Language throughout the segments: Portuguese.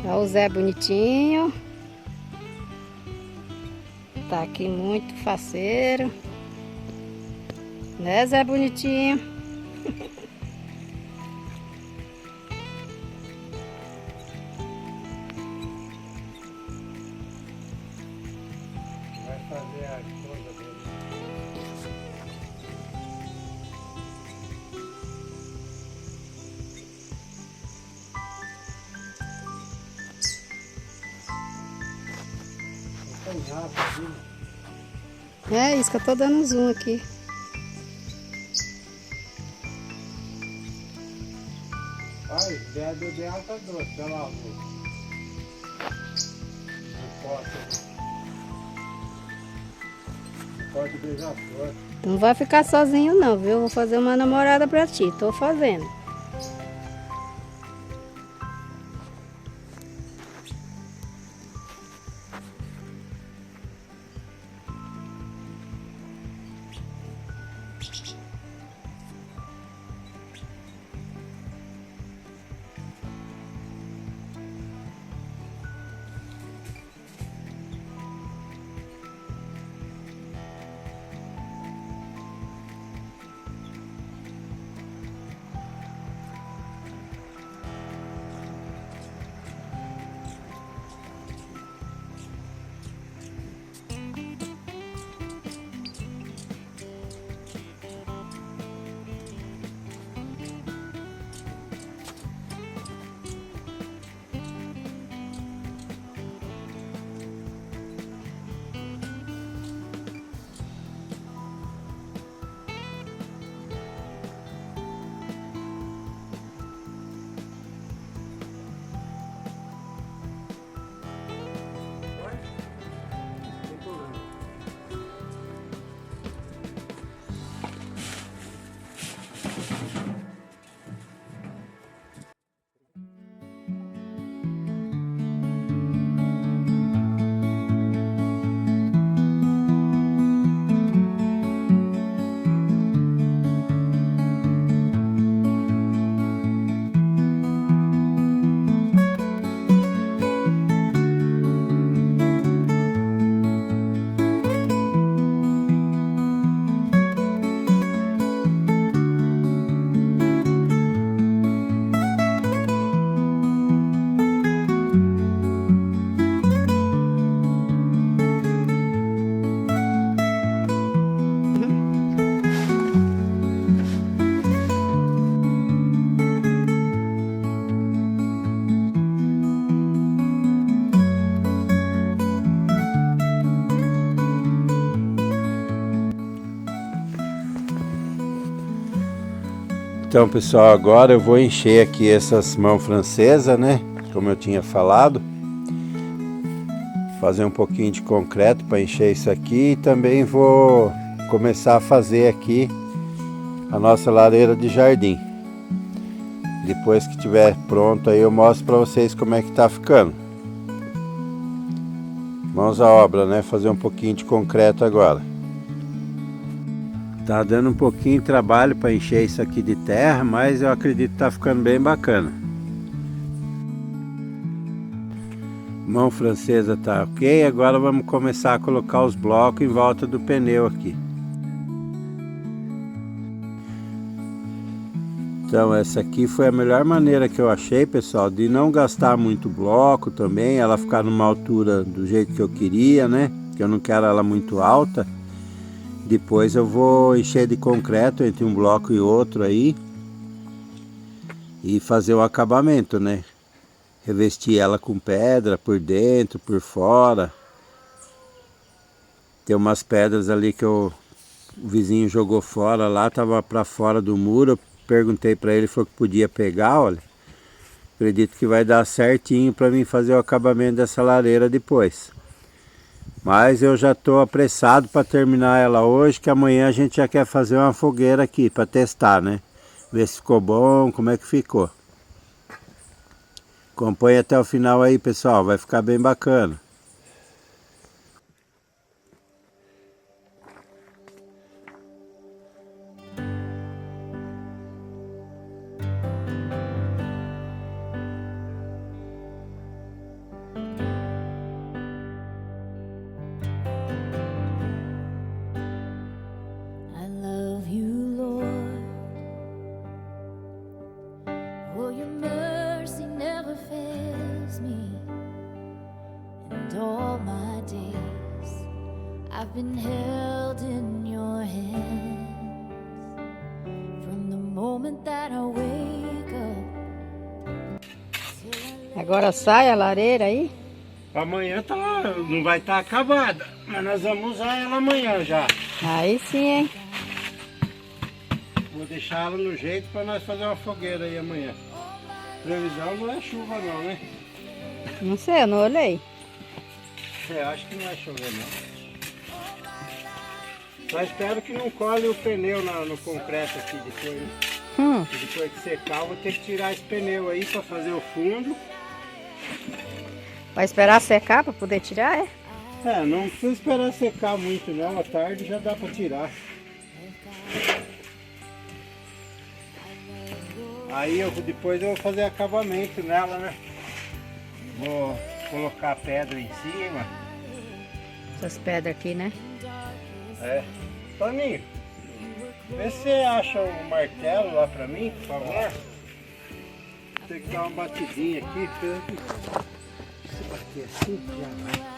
Olha o Zé bonitinho. Tá aqui muito faceiro. Né, Zé bonitinho? Vai fazer a coisa dele. Não tem nada aqui. É isso que eu tô dando zoom aqui. Ai, ideia do dela tá doce, olha lá o pote. O pote beija-flor. Tu não vai ficar sozinho não, viu? Vou fazer uma namorada pra ti. Tô fazendo. Então, pessoal, agora eu vou encher aqui essas mãos francesas, né? Como eu tinha falado. Fazer um pouquinho de concreto para encher isso aqui. E também vou começar a fazer aqui a nossa lareira de jardim. Depois que estiver pronto aí eu mostro para vocês como é que tá ficando. Mãos à obra, né? Fazer um pouquinho de concreto agora. Tá dando um pouquinho de trabalho para encher isso aqui de terra, mas eu acredito que tá ficando bem bacana. Mão francesa tá ok, agora vamos começar a colocar os blocos em volta do pneu aqui. Então essa aqui foi a melhor maneira que eu achei, pessoal, de não gastar muito bloco também, ela ficar numa altura do jeito que eu queria, né? Que eu não quero ela muito alta. Depois eu vou encher de concreto entre um bloco e outro aí e fazer o acabamento, né? Revestir ela com pedra por dentro, por fora. Tem umas pedras ali que o vizinho jogou fora lá, tava para fora do muro. Eu perguntei para ele, falou que podia pegar, olha. Acredito que vai dar certinho para mim fazer o acabamento dessa lareira depois. Mas eu já estou apressado para terminar ela hoje, que amanhã a gente já quer fazer uma fogueira aqui para testar, né? Ver se ficou bom, como é que ficou. Acompanhe até o final aí, pessoal, vai ficar bem bacana. been held in your hands from the moment that I wake up. Agora sai a lareira aí? Amanhã tá, não vai estar acabada, mas nós vamos usar ela amanhã já. Aí sim, hein? Vou deixar ela no jeito para nós fazer uma fogueira aí amanhã. Previsão não é chuva não, né? Não sei, eu não olhei. Acho que não vai chover não. Só espero que não colhe o pneu no concreto aqui depois, né? E depois que secar eu vou ter que tirar esse pneu aí para fazer o fundo. Vai esperar secar para poder tirar, é? Não precisa esperar secar muito não, à tarde já dá para tirar. Aí depois eu vou fazer acabamento nela, né? Vou colocar pedra em cima. Essas pedras aqui, né? Toninho, vê se você acha o martelo lá pra mim, por favor. Tem que dar uma batidinha aqui. Se bater assim, já vai.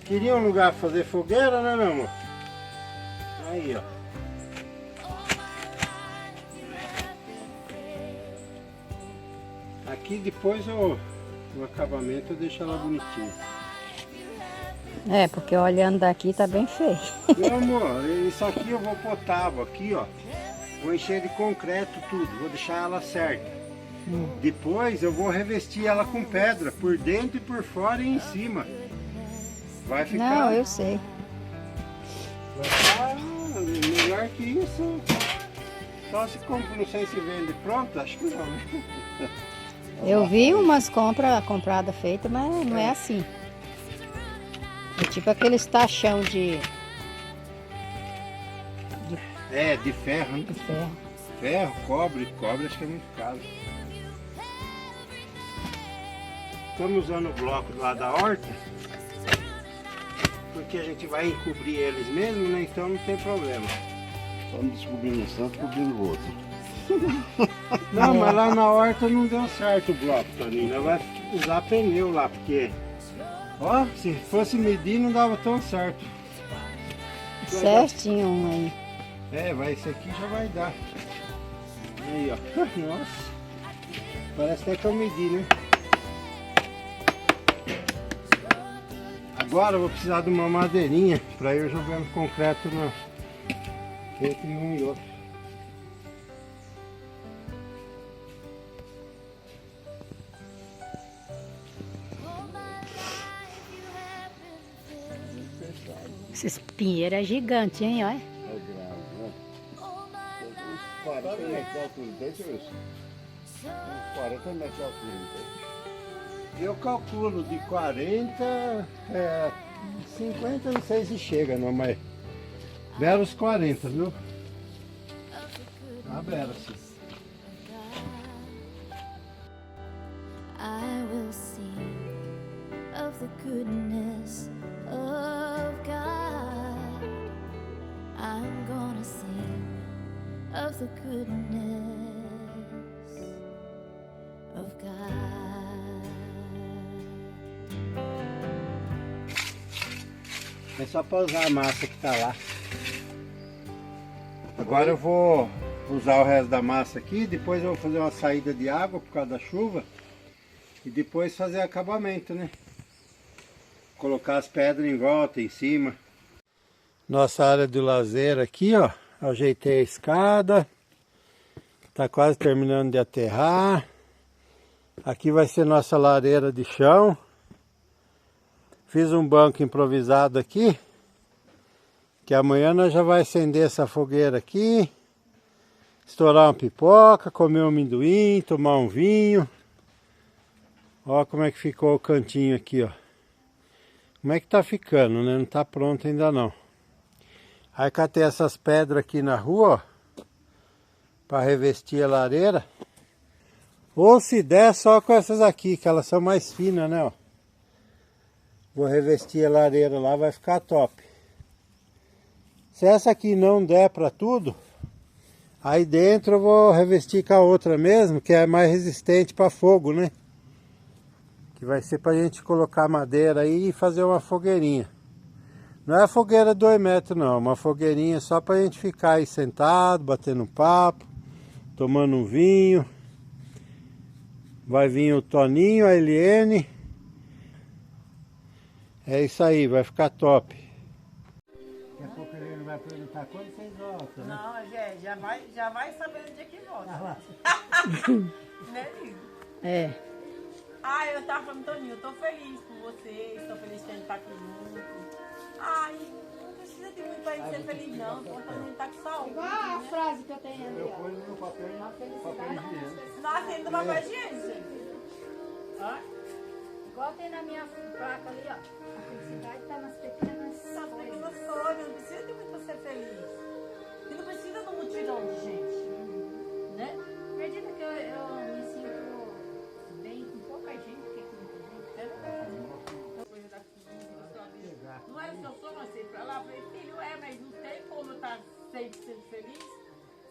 Queria um lugar pra fazer fogueira, né, meu amor? Aí, ó. Aqui depois no acabamento eu deixo ela bonitinha. É, porque olhando daqui tá bem feio. Meu amor, isso aqui eu vou pôr tábua aqui, ó. Vou encher de concreto tudo, vou deixar ela certa. Depois eu vou revestir ela com pedra, por dentro e por fora e em cima. Vai ficar... Não, eu sei. Vai ficar melhor que isso. Só se compra, não sei se vende pronto, acho que não, né? Eu vi umas compradas feitas, mas não é assim. É tipo aqueles tachão de ferro, né? de ferro. Ferro, cobre acho que é muito caro. Estamos usando o bloco lá da horta, porque a gente vai encobrir eles mesmo, né? Então não tem problema. Estamos descobrindo um santo, descobrindo o outro. Não, mas lá na horta não deu certo o bloco, Toninho. Nós vamos usar pneu lá, porque... Ó, se fosse medir não dava tão certo. Certinho um aí. Esse aqui já vai dar. Aí, ó. Nossa. Parece até que eu medi, né? Agora eu vou precisar de uma madeirinha para ir jogando concreto entre um e outro. Esses pinheiros é gigante, hein, olha. É grave, né? Tem uns 40 metros de altura, tem isso? Uns 40 metros de altura, então. Eu calculo de 40, 50 não sei se chega não, mas belos 40, viu? Ah, belo sim. I will sing of the goodness of God. I'm gonna sing of the goodness of God. É só para usar a massa que tá lá. Agora eu vou usar o resto da massa aqui, depois eu vou fazer uma saída de água por causa da chuva e depois fazer acabamento, né? Colocar as pedras em volta, em cima. Nossa área de lazer aqui, ó. Ajeitei a escada. Tá quase terminando de aterrar. Aqui vai ser nossa lareira de chão. Fiz um banco improvisado aqui. Que amanhã nós já vai acender essa fogueira aqui. Estourar uma pipoca, comer um amendoim, tomar um vinho. Ó como é que ficou o cantinho aqui, ó. Como é que tá ficando, né? Não tá pronto ainda não. Aí catei essas pedras aqui na rua, ó. Pra revestir a lareira. Ou se der, só com essas aqui, que elas são mais finas, né, ó. Vou revestir a lareira lá, vai ficar top. Se essa aqui não der pra tudo, Aí dentro eu vou revestir com a outra mesmo, que é mais resistente para fogo, né? Que vai ser pra gente colocar madeira aí e fazer uma fogueirinha. Não é a fogueira 2 metros não, é uma fogueirinha só pra gente ficar aí sentado, batendo papo, tomando um vinho. Vai vir o Toninho, a Eliene. É isso aí, vai ficar top. Daqui a pouco ele vai perguntar quando vocês voltam, né? Não, gente, já vai saber o dia que volta. Né, Liz? É. Ah, eu tava falando, Toninho, eu tô feliz com vocês, tô feliz que a gente tá aqui junto. Ai, não precisa de muito pra gente ser feliz, não. O Toninho tá com saúde. Igual a frase que eu tenho ali, Eu ó. ponho no papel higiênico. Nascendo do papel higiênico. Hã? Igual tem na minha placa ali, ó. A felicidade tá nas pequenas Só coisas. pequenas coisas, não precisa de muito pra ser feliz. E não precisa de um mutirão de gente. Né? Acredita que eu me sinto bem com pouca gente que com muita gente? É verdade. Não é o seu sonho, assim, pra lá, falei, filho, mas não tem como eu estar 100% feliz.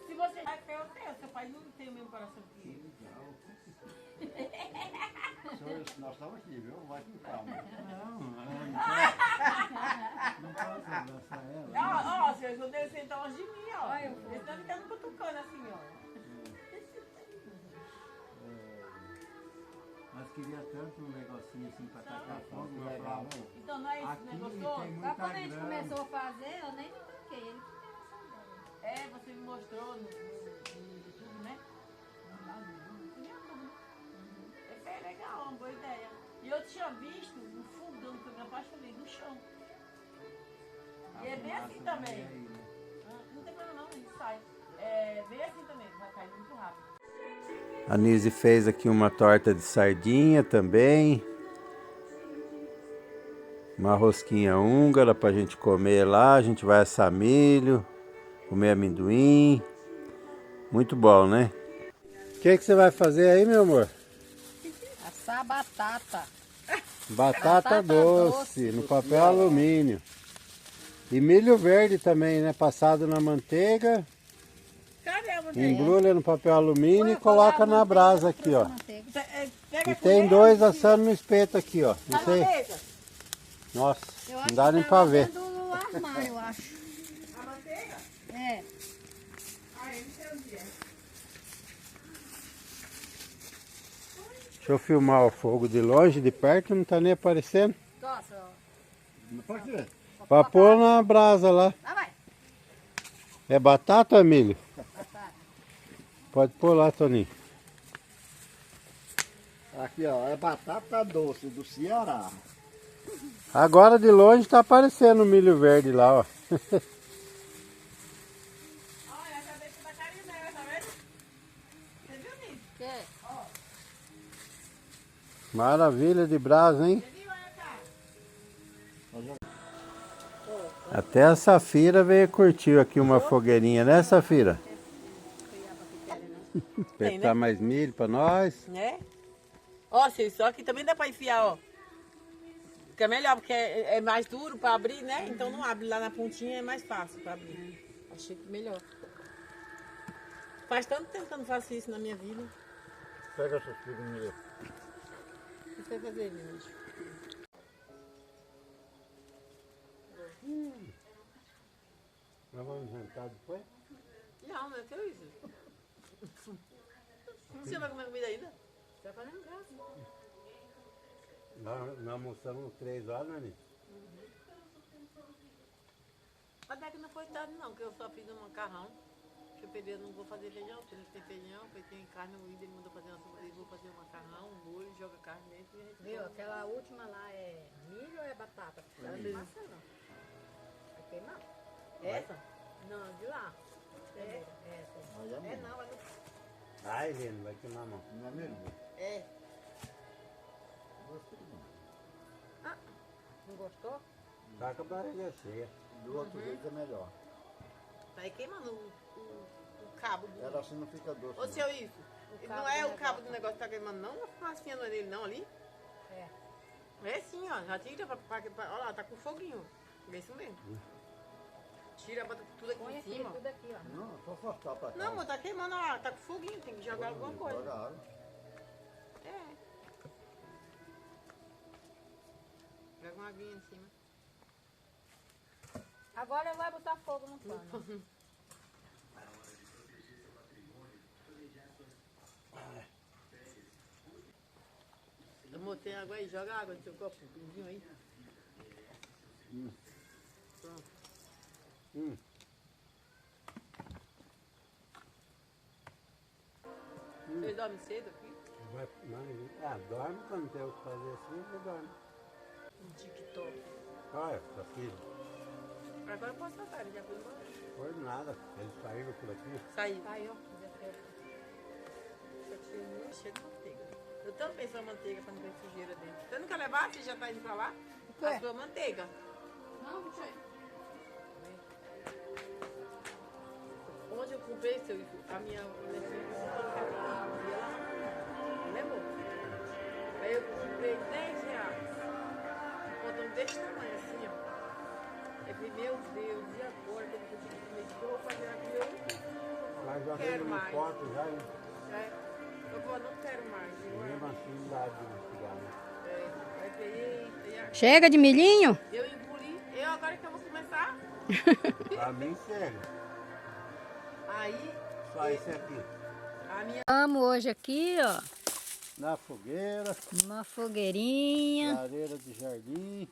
Se você vai ter, eu tenho. Seu pai não tem o mesmo coração que ele. Nós estamos aqui, viu? Vai com calma. Não posso abraçar ela. Ó, senhor, eu devo sentar longe de mim, ó. Eles estão ficando cutucando assim, ó. Mas queria tanto um negocinho assim pra tacar fogo, eu falava, Então não é isso, aqui né? Gostou? tem Só muita quando a gente grama. começou a fazer, eu nem me toquei. Ele que É, você me mostrou no YouTube, né? Esse é legal, uma boa ideia. E eu tinha visto um fogão que eu me apaixonei no chão. E é bem assim também. Não tem problema não, a gente sai. É bem assim também, vai cair muito rápido. A Nise fez aqui uma torta de sardinha também. Uma rosquinha húngara pra gente comer lá. A gente vai assar milho, comer amendoim. Muito bom, né? O que você vai fazer aí, meu amor? assar batata. Batata doce no papel alumínio. E milho verde também, né? Passado na manteiga. Cadê a manteiga? Embrulha no papel alumínio e coloca na brasa aqui, ó. Manteiga. Pega E a tem colher, dois filho. assando no espeto aqui, ó. Não Tá sei. manteiga? Nossa, Eu não acho dá que nem tá pra lá ver. dentro do armário, eu acho. A manteiga? É. Ah, eu não sei onde é. Deixa eu filmar o fogo de longe, de perto, não tá nem aparecendo. Nossa, ó. Por quê? Pra pôr na brasa lá. Lá vai. É batata ou é milho? Batata. Pode pôr lá, Toninho. Aqui, ó, é batata doce do Ceará. Agora de longe tá aparecendo o milho verde lá, ó. Olha, essa deixa da carinha, tá vendo? Você viu nisso? Que? Maravilha de brasa, hein? Você viu, olha cá? Até a Safira veio curtir aqui uma fogueirinha, né, Safira? Apertar mais milho pra nós. Né? Ó, Cícero, só que também dá pra enfiar, ó. Fica melhor, porque é mais duro pra abrir, né? Então não abre lá na pontinha, é mais fácil pra abrir. Achei que melhor. Faz tanto tempo que eu não faço isso na minha vida. Pega essas figurinhas. O que você vai fazer, Vinícius? Nós vamos jantar depois? Não, não é teu isso. Você vai comer comida ainda? Você vai fazer em casa. Nós almoçamos 3 horas, né, Nini? Até que não foi tarde não, que eu só fiz um macarrão. Que eu pedi, eu não vou fazer feijão, porque não tem feijão, porque tem carne moída, ele mandou fazer uma sopa, eu vou fazer um macarrão, um molho, joga carne dentro e a gente Viu? Aquela última lá é milho ou é batata? Ela não passa não. Vai queimar? Essa? Não, de lá. É. Essa. É não, mas não. Ai, Helena, vai queimar a mão. Não é mesmo? É. Gostei não. Não gostou? Tá com a barriga cheia. Do outro jeito é melhor. Tá aí queimando o cabo do. Ela assim não fica doce. Ô, não. seu Isso, cabo não é do o cabo negócio. do negócio que tá queimando, não? A fumacinha não é nele, não, ali? É. É sim, ó. Já tira pra olha lá, tá com foguinho. É isso mesmo. tira, bota tudo aqui em cima. tudo aqui, ó. Não, só afastar pra cá. Não, mas tá queimando lá, tá com foguinho, tem que jogar alguma coisa. Joga água. É. Joga uma aguinha em cima. Agora vai botar fogo no pano. Amor, tem água aí, joga água no seu copo, um pinguinho aí. Pronto. Vocês dormem cedo aqui? Dorme quando tem o que fazer assim, você dorme. Um TikTok. Olha, tá filho. Agora eu posso passar, ele já foi embora. Foi nada, eles saíram por aqui. Saiu. Saiu. Cheio de manteiga. Eu tanto penso na manteiga pra não ter sujeira dentro. Você não quer levar? Você já tá indo pra lá? quê? A sua manteiga. Não, não sei. Onde eu comprei, seu Ivo, a minha levou. Aí eu comprei R$10. Um potão desse tamanho assim, ó. Eu falei, meu Deus, e agora que eu vou fazer aqui? Mas já Quero veio uma mais. foto já, hein? Eu vou, não quero mais. Mesmo assim dá de mastigar, né? Aí peguei, Chega de milhinho? eu engoli. Eu agora que eu vou começar. Pra mim chega. Aí, Só esse aqui. a minha... Vamos hoje aqui, ó. Na fogueira, Uma fogueirinha. lareira de jardim.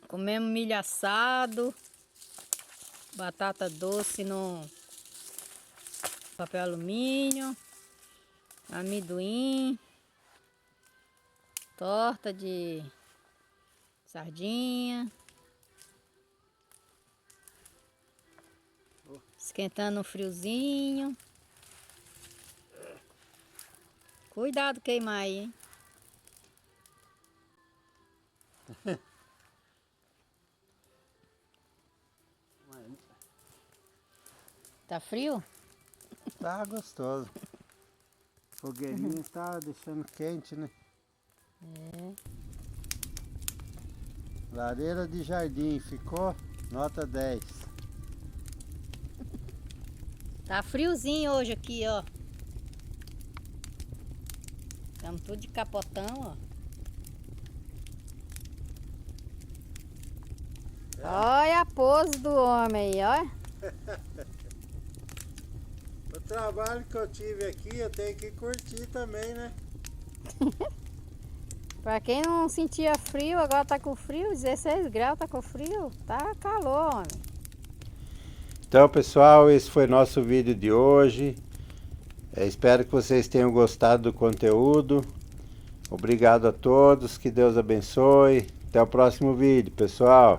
Comemos milho assado. Batata doce no papel alumínio. Amendoim. Torta de sardinha. Esquentando um friozinho. Cuidado queimar aí, hein? Tá frio? Tá gostoso. Fogueirinha tá deixando quente, né? É. Lareira de jardim, ficou nota 10. Tá friozinho hoje aqui, ó. Estamos tudo de capotão, ó. Olha a pose do homem aí, ó. O trabalho que eu tive aqui, eu tenho que curtir também, né? Pra quem não sentia frio, agora tá com frio, 16 graus, tá com frio. Tá calor, homem. Então, pessoal, esse foi nosso vídeo de hoje. Espero que vocês tenham gostado do conteúdo. Obrigado a todos, que Deus abençoe. Até o próximo vídeo, pessoal.